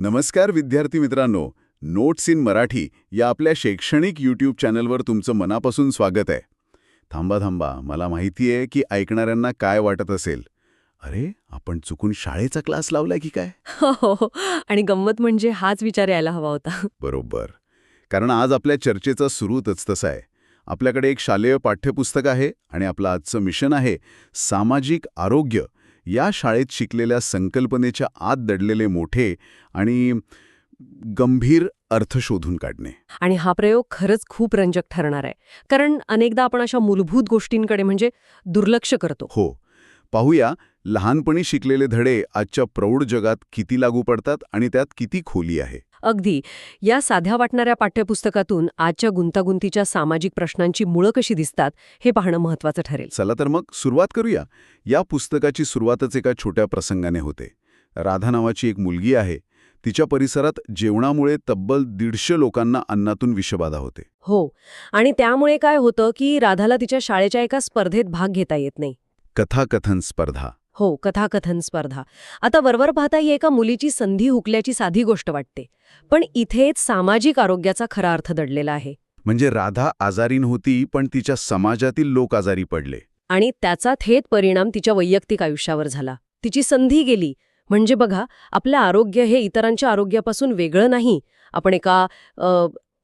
नमस्कार विद्यार्थी मित्रांनो, नोट्स इन मराठी या आपल्या शैक्षणिक यूट्यूब चॅनलवर तुमचं मनापासून स्वागत आहे. थांबा, मला माहिती आहे की ऐकणाऱ्यांना काय वाटत असेल. अरे, आपण चुकून शाळेचा क्लास लावलाय की काय? हो. आणि गंमत म्हणजे हाच विचार यायला हवा होता. बरोबर. कारण आज आपल्या चर्चेचा सुरूच तसा आहे. आपल्याकडे एक शालेय पाठ्यपुस्तक आहे आणि आपलं आजचं मिशन आहे सामाजिक आरोग्य या शाळेत शिकलेल्या संकल्पनेच्या आत दडलेले मोठे आणि गंभीर अर्थ शोधून काढणे. आणि हा प्रयोग खरंच खूप रंजक ठरणार आहे. कारण अनेकदा आपण अशा मूलभूत गोष्टींकडे म्हणजे दुर्लक्ष करतो. हो, पाहूया लहानपणी शिकलेले धडे आजच्या प्रौढ जगात किती लागू पडतात आणि त्यात किती खोली आहे. अगदी. या साध्या वाटणाऱ्या पाठ्यपुस्तकातून आजच्या गुंतागुंतीच्या सामाजिक प्रश्नांची मुळं कशी दिसतात हे पाहणं महत्त्वाचं ठरेल. चला तर मग सुरुवात करूया. या पुस्तकाची सुरुवातच एका छोट्या प्रसंगाने होते. राधा नावाची एक मुलगी आहे. तिच्या परिसरात जेवणामुळे तब्बल 150 लोकांना अन्नातून विषबाधा होते. हो. आणि त्यामुळे काय होतं की राधाला तिच्या शाळेच्या एका स्पर्धेत भाग घेता येत नाही. कथाकथन स्पर्धा. हो, कथाकथन स्पर्धा. आता वरवर पाहता ही एका मुलीची संधी हुकल्याची साधी गोष्ट वाटते. पण इथेच सामाजिक आरोग्याचा खरा अर्थ दडलेला आहे. म्हणजे राधा आजारी नव्हती, पण तिच्या समाजातील लोक आजारी पडले. आणि त्याचा थेट परिणाम तिच्या वैयक्तिक आयुष्यावर झाला. तिची संधी गेली. म्हणजे बघा, आपलं आरोग्य हे इतरांच्या आरोग्यापासून वेगळं नाही. आपण एका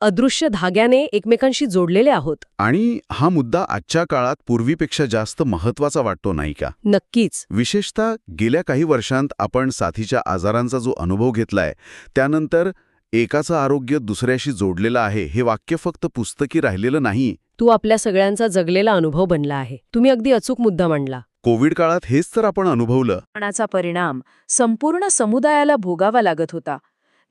अदृश्य धाग्याने एकमेकांशी जोडलेले आहोत. आणि हा मुद्दा आजच्या काळात पूर्वीपेक्षा जास्त महत्वाचा वाटतो, नाही का? नक्कीच. विशेषतः गेल्या काही वर्षांत आपण साथीच्या आजारांचा जो अनुभव घेतलाय, त्यानंतर एकाचं आरोग्य दुसऱ्याशी जोडलेलं आहे हे वाक्य फक्त पुस्तकी राहिलेलं नाही. तू आपल्या सगळ्यांचा जगलेला अनुभव बनला आहे. तुम्ही अगदी अचूक मुद्दा मांडला. कोविड काळात हेच तर आपण अनुभवलं. चा परिणाम संपूर्ण समुदायाला भोगावा लागत होता.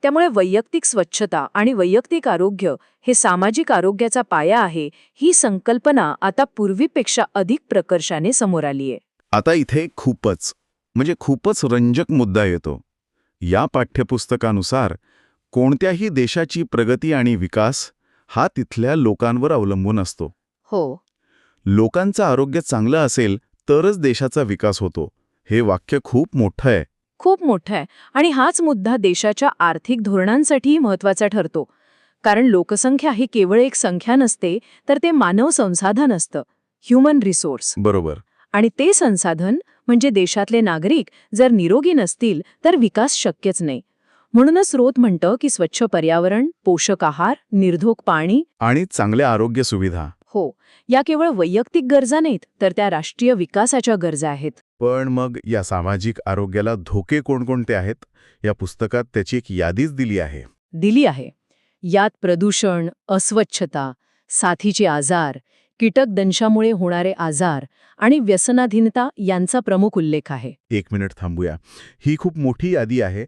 त्यामुळे वैयक्तिक स्वच्छता आणि वैयक्तिक आरोग्य हे सामाजिक आरोग्याचा पाया आहे, ही संकल्पना आता पूर्वीपेक्षा अधिक प्रकर्षाने समोर आलीय. आता इथे खूपच रंजक मुद्दा येतो. या पाठ्यपुस्तकानुसार कोणत्याही देशाची प्रगती आणि विकास हा तिथल्या लोकांवर अवलंबून असतो. हो. लोकांचं आरोग्य चांगलं असेल तरच देशाचा विकास होतो. हे वाक्य खूप मोठं आहे. खूप मोठा आहे. आणि हाच मुद्दा देशाच्या आर्थिक धोरणांसाठीही महत्वाचा ठरतो. कारण लोकसंख्या ही केवळ एक संख्या नसते, तर ते मानव संसाधन असतं, ह्युमन रिसोर्स. बरोबर. आणि ते संसाधन म्हणजे देशातले नागरिक जर निरोगी नसतील तर विकास शक्यच नाही. म्हणूनच स्रोत म्हणतं की स्वच्छ पर्यावरण, पोषक आहार, निर्धोक पाणी आणि चांगल्या आरोग्य सुविधा. हो, या केवळ वैयक्तिक गरजा नाहीत, तर त्या राष्ट्रीय विकासाच्या गरजा आहेत. पण मग या सामाजिक आरोग्याला धोके कोणकोणते आहेत? या पुस्तकात त्याची एक यादीच दिली आहे. यात प्रदूषण, अस्वच्छता, साथीचे आजार, कीटकदंशामुळे होणारे आजार आणि व्यसनाधीनता यांचा प्रमुख उल्लेख आहे. 1 मिनिट थांबूया. ही खूप मोठी यादी आहे.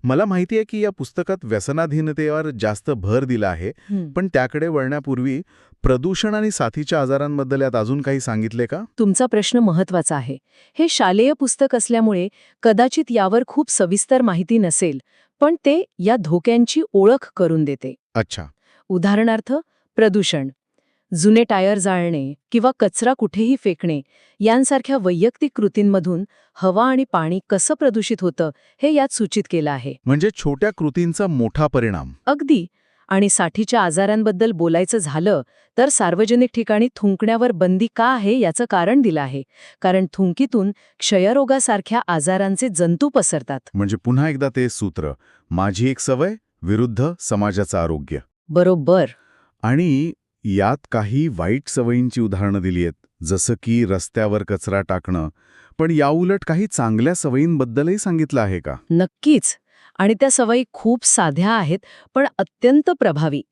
मला माहिती आहे की या पुस्तकात व्यसनाधीनतेवर जास्त भर दिला आहे, पण त्याकडे वळण्यापूर्वी प्रदूषण आणि साथीच्या आजारांबद्दल यात अजून काही सांगितले का? तुमचा प्रश्न महत्वाचा आहे. हे शालेय पुस्तक असल्यामुळे कदाचित यावर खूप सविस्तर माहिती नसेल, पण ते या धोक्यांची ओळख करून देते. अच्छा. उदाहरणार्थ, प्रदूषण, जुने टायर जाळणे किंवा कचरा कुठेही फेकणे यांसारख्या वैयक्तिक कृतींमधून हवा आणि पाणी कसं प्रदूषित होतं हे यात सूचित केलं आहे. म्हणजे छोट्या कृतींचा मोठा परिणाम. अगदी. आणि साथीच्या आजारांबद्दल बोलायचं झालं तर सार्वजनिक ठिकाणी थुंकण्यावर बंदी का आहे याचं कारण दिलं आहे. कारण थुंकीतून क्षयरोगासारख्या आजारांचे जंतू पसरतात. म्हणजे पुन्हा एकदा ते सूत्र, माझी एक सवय विरुद्ध समाजाचं आरोग्य. बरोबर. आणि यात काही वाईट सवयींची उदाहरणं दिली आहेत, जसं की रस्त्यावर कचरा टाकणं. पण याउलट काही चांगल्या सवयींबद्दलही सांगितलं आहे का? नक्कीच. आणि त्या सवयी खूप साध्या आहेत, पण अत्यंत प्रभावी.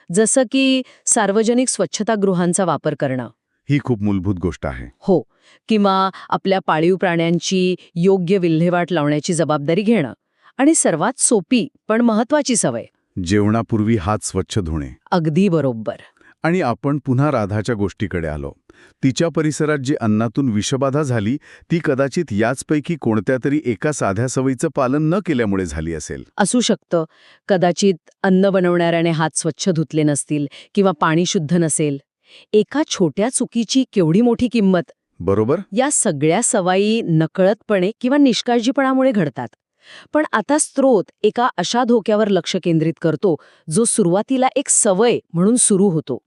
जसं की सार्वजनिक स्वच्छतागृहांचा वापर करणं. ही खूप मूलभूत गोष्ट आहे. हो. किंवा आपल्या पाळीव प्राण्यांची योग्य विल्हेवाट लावण्याची जबाबदारी घेणं. आणि सर्वात सोपी पण महत्वाची सवय, जेवणापूर्वी हात स्वच्छ धुणे. अगदी बरोबर. आणि आपण पुन्हा राधाच्या गोष्टीकडे आलो. तिच्या परिसरात जी अन्नातून विषबाधा झाली ती कदाचित याचपैकी कोणत्या तरी एका साध्या सवयीचं पालन न केल्यामुळे झाली असेल. असू शकतं. कदाचित अन्न बनवणाऱ्याने हात स्वच्छ धुतले नसतील किंवा पाणी शुद्ध नसेल. एका छोट्या चुकीची केवढी मोठी किंमत. बरोबर. या सगळ्या सवयी नकळतपणे किंवा निष्काळजीपणामुळे घडतात. पण आता स्रोत एका अशा धोक्यावर लक्ष केंद्रित करतो जो सुरुवातीला एक सवय म्हणून सुरू होतो,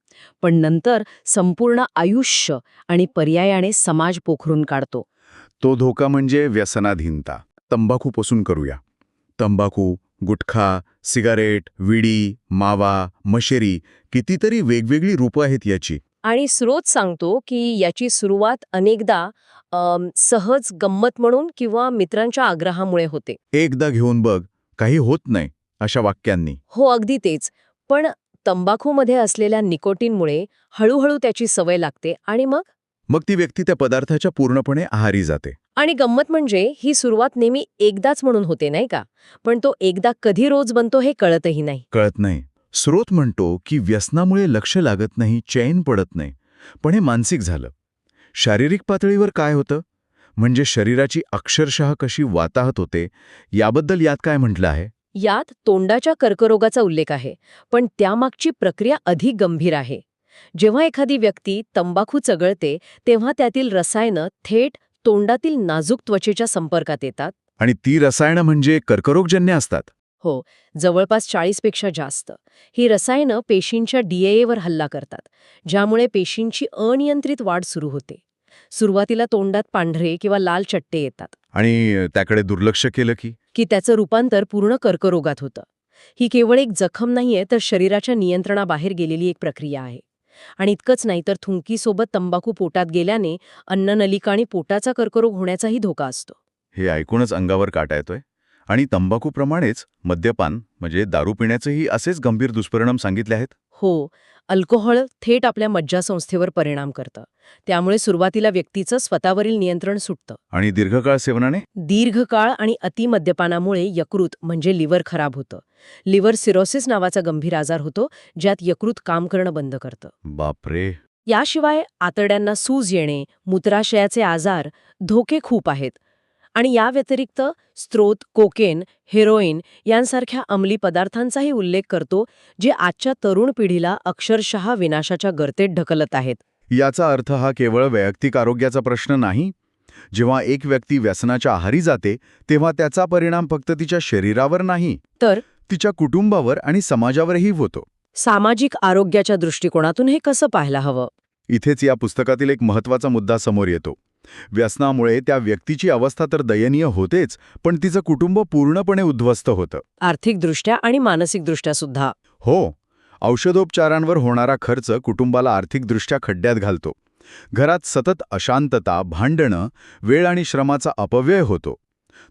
पण नंतर संपूर्ण आयुष्य आणि पर्यायाने समाज पोखरून काढतो. तो धोका म्हणजे व्यसनाधीनता. तंबाखूपासून करूया. तंबाखू, गुटखा, सिगारेट, विडी, मावा, मशेरी, कितीतरी वेगवेगळी रूपं आहेत याची. आणि स्रोत सांगतो की याची सुरुवात अनेकदा सहज गंमत म्हणून किंवा मित्रांच्या आग्रहामुळे होते. एकदा घेऊन बघ, काही होत नाही, अशा वाक्यांनी. हो, अगदी तेच. पण तंबाखूमध्ये असलेल्या निकोटीनमुळे हळूहळू त्याची सवय लागते आणि मग ती व्यक्ती त्या पदार्थाच्या पूर्णपणे आहारी जाते. आणि गंमत म्हणजे ही सुरुवात नेहमी एकदाच म्हणून होते, नाही का? पण तो एकदा कधी रोज बनतो हे कळतही नाही. कळत नाही. स्रोत म्हणतो की व्यसनामुळे लक्ष लागत नाही, चैन पडत नाही. पण हे मानसिक झालं. शारीरिक पातळीवर काय होतं? म्हणजे शरीराची अक्षरशः कशी वाताहत होते, याबद्दल यात काय म्हटलं आहे? यात तोंडाच्या कर्करोगाचा उल्लेख आहे, पण त्यामागची प्रक्रिया अधिक गंभीर आहे. जेव्हा एखादी व्यक्ती तंबाखू चगळते तेव्हा त्यातील रसायनं थेट तोंडातील नाजूक त्वचेच्या संपर्कात येतात. आणि ती रसायनं म्हणजे कर्करोगजन्य असतात. हो, जवळपास 40 पेक्षा जास्त. ही रसायनं पेशींच्या डीएनएवर हल्ला करतात, ज्यामुळे पेशींची अनियंत्रित वाढ सुरू होते. सुरुवातीला तोंडात पांढरे किंवा लाल चट्टे येतात. आणि त्याकडे दुर्लक्ष केलं की त्याचं रूपांतर पूर्ण कर्करोगात होतं. ही केवळ एक जखम नाहीये, तर शरीराच्या नियंत्रणाबाहेर गेलेली एक प्रक्रिया आहे. आणि इतकंच नाही तर थुंकीसोबत तंबाखू पोटात गेल्याने अन्ननलिका आणि पोटाचा कर्करोग होण्याचाही धोका असतो. हे ऐकूनच अंगावर काटा येतोय. आणि तंबाखूप्रमाणेच मद्यपान म्हणजे दारू पिण्याचेही असेच गंभीर दुष्परिणाम सांगितले आहेत. हो, अल्कोहोल थेट आपल्या मज्जासंस्थेवर परिणाम करतं. त्यामुळे सुरुवातीला व्यक्तीचं स्वतःवरील नियंत्रण सुटतं. आणि दीर्घकाळ सेवनाने दीर्घकाळ आणि अतिमद्यपानामुळे यकृत म्हणजे लिव्हर खराब होतं. लिव्हर सिरोसिस नावाचा गंभीर आजार होतो, ज्यात यकृत काम करणं बंद करतं. बापरे. याशिवाय आतड्यांना सूज येणे, मूत्राशयाचे आजार, धोके खूप आहेत. आणि या व्यतिरिक्त स्रोत कोकेन, हेरोईन यांसारख्या अंमली पदार्थांचाही उल्लेख करतो, जे आजच्या तरुण पिढीला अक्षरशः विनाशाच्या गर्तेत ढकलत आहेत. याचा अर्थ हा केवळ वैयक्तिक आरोग्याचा प्रश्न नाही. जेव्हा एक व्यक्ती व्यसनाच्या आहारी जाते तेव्हा त्याचा परिणाम फक्त तिच्या शरीरावर नाही, तर तिच्या कुटुंबावर आणि समाजावरही होतो. सामाजिक आरोग्याच्या दृष्टिकोनातून हे कसं पाहायला हवं? इथेच या पुस्तकातील एक महत्त्वाचा मुद्दा समोर येतो. व्यसनामुळे त्या व्यक्तीची अवस्था तर दयनीय होतेच, पण तिचं कुटुंब पूर्णपणे उद्ध्वस्त होतं. आर्थिकदृष्ट्या आणि मानसिकदृष्ट्या सुद्धा. हो, औषधोपचारांवर होणारा खर्च कुटुंबाला आर्थिकदृष्ट्या खड्ड्यात घालतो. घरात सतत अशांतता, भांडणं, वेळ आणि श्रमाचा अपव्यय होतो.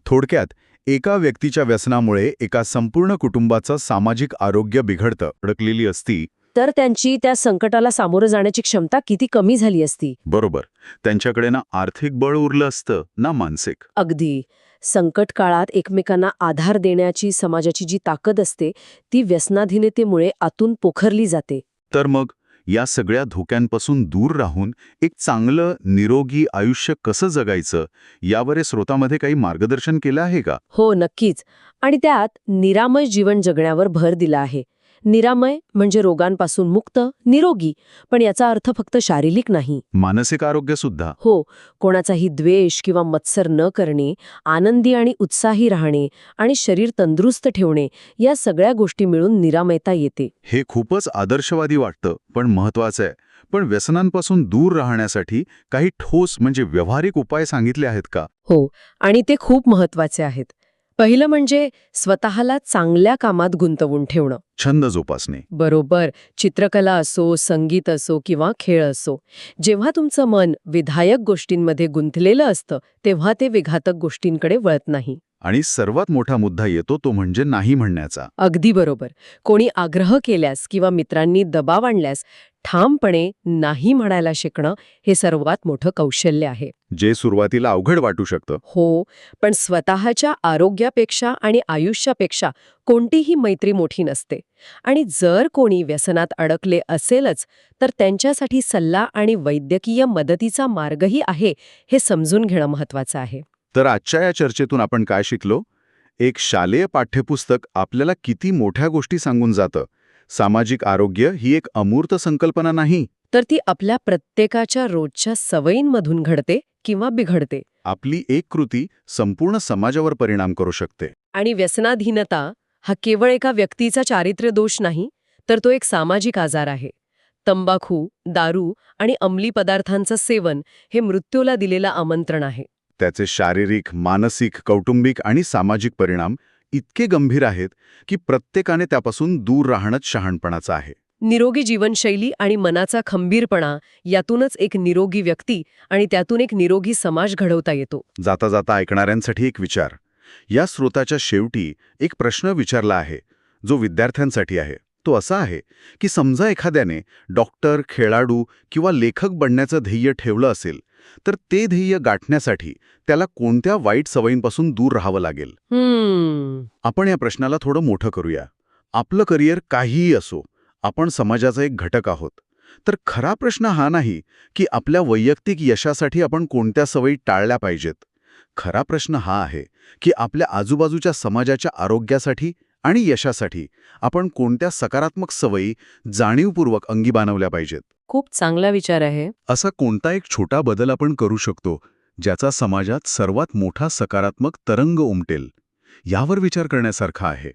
थोडक्यात, एका व्यक्तीच्या व्यसनामुळे एका संपूर्ण कुटुंबाचं सामाजिक आरोग्य बिघडतं. अडकलेली असती तर त्यांची त्या संकटाला सामोरं जाण्याची क्षमता किती कमी झाली असती. बरोबर. त्यांच्याकडे ना आर्थिक बळ उरलं असतं ना मानसिक. अगदी. संकट काळात एकमेकांना आधार देण्याची समाजाची जी ताकद असते ती व्यसनाधीनतेमुळे आतून पोखरली जाते. तर मग या सगळ्या धोक्यांपासून दूर राहून एक चांगलं निरोगी आयुष्य कसं जगायचं यावर या स्रोतामध्ये काही मार्गदर्शन केलं आहे का? हो, नक्कीच. आणि त्यात निरामय जीवन जगण्यावर भर दिला आहे. निरामय म्हणजे रोगांपासून मुक्त, निरोगी, पण याचा अर्थ फक्त शारीरिक नाही. मानसिक आरोग्य सुद्धा. हो, कोणाचाही द्वेष किंवा मत्सर न करणे, आनंदी आणि उत्साही राहणे आणि शरीर तंदुरुस्त ठेवणे, या सगळ्या गोष्टी मिळून निरामयता येते. हे खूपच आदर्शवादी वाटतं, पण महत्वाचं आहे. पण व्यसनांपासून दूर राहण्यासाठी काही ठोस म्हणजे व्यावहारिक उपाय सांगितले आहेत का? हो, आणि ते खूप महत्वाचे आहेत. पहिलं म्हणजे स्वतःला चांगल्या कामात गुंतवून ठेवणं. छंद जोपासणे. बरोबर. चित्रकला असो, संगीत असो किंवा खेळ असो. जेव्हा तुमचं मन विधायक गोष्टींमध्ये गुंतलेलं असतं तेव्हा ते विघातक गोष्टींकडे वळत नाही. आणि सर्वात मोठा मुद्दा येतो तो म्हणजे नाही म्हणण्याचा. अगदी बरोबर. कोणी आग्रह केल्यास किंवा मित्रांनी दबाव आणल्यास ठामपणे नाही म्हणायला शिकणं हे सर्वात मोठं कौशल्य आहे. जे सुरुवातीला अवघड वाटू शकतं. हो, पण स्वतःच्या आरोग्यापेक्षा आणि आयुष्यापेक्षा कोणतीही मैत्री मोठी नसते. आणि जर कोणी व्यसनात अडकले असेलच तर त्यांच्यासाठी सल्ला आणि वैद्यकीय मदतीचा मार्गही आहे हे समजून घेणं महत्वाचं आहे. तर आजच्या या चर्चेतून आपण काय शिकलो? एक शालेय पाठ्यपुस्तक आपल्याला किती मोठ्या गोष्टी सांगून जातं. सामाजिक आरोग्य ही एक अमूर्त संकल्पना नाही, तर ती आपल्या प्रत्येकाच्या रोजच्या सवयींमधून घडते किंवा बिघडते. आपली एक कृती संपूर्ण समाजावर परिणाम करू शकते. आणि व्यसनाधीनता हा केवळ एका व्यक्तीचा चारित्र्य दोष नाही, तर तो एक सामाजिक आजार आहे. तंबाखू, दारू आणि अंमली पदार्थांचं सेवन हे मृत्यूला दिलेलं आमंत्रण आहे. त्याचे शारीरिक, मानसिक, कौटुंबिक आणि सामाजिक परिणाम इतके गंभीर आहेत की प्रत्येकाने त्यापासून दूर राहणंच शहाणपणाचं आहे. निरोगी जीवनशैली आणि मनाचा खंबीरपणा यातूनच एक निरोगी व्यक्ती आणि त्यातून एक निरोगी समाज घडवता येतो. जाता जाता ऐकणाऱ्यांसाठी एक विचार. या स्रोताच्या शेवटी एक प्रश्न विचारला आहे, जो विद्यार्थ्यांसाठी आहे. तो असा आहे की समजा एखाद्याने डॉक्टर, खेळाडू किंवा लेखक बनण्याचं ध्येय ठेवलं असेल, तर ते ध्येय गाठण्यासाठी त्याला कोणत्या वाईट सवयींपासून दूर राहावं लागेल? आपण या प्रश्नाला थोडं मोठं करूया. आपलं करिअर काहीही असो, आपण समाजाचा एक घटक आहोत. तर खरा प्रश्न हा नाही की आपल्या वैयक्तिक यशासाठी आपण कोणत्या सवयी टाळल्या पाहिजेत. खरा प्रश्न हा आहे की आपल्या आजूबाजूच्या समाजाच्या आरोग्यासाठी आणि यशासाठी आपण कोणत्या सकारात्मक सवयी जाणीवपूर्वक अंगी बाणवल्या पाहिजेत. खूप चांगला विचार आहे. असा कोणता एक छोटा बदल आपण करू शकतो ज्याचा समाजात सर्वात मोठा सकारात्मक तरंग उमटेल? यावर विचार करण्यासारखा आहे.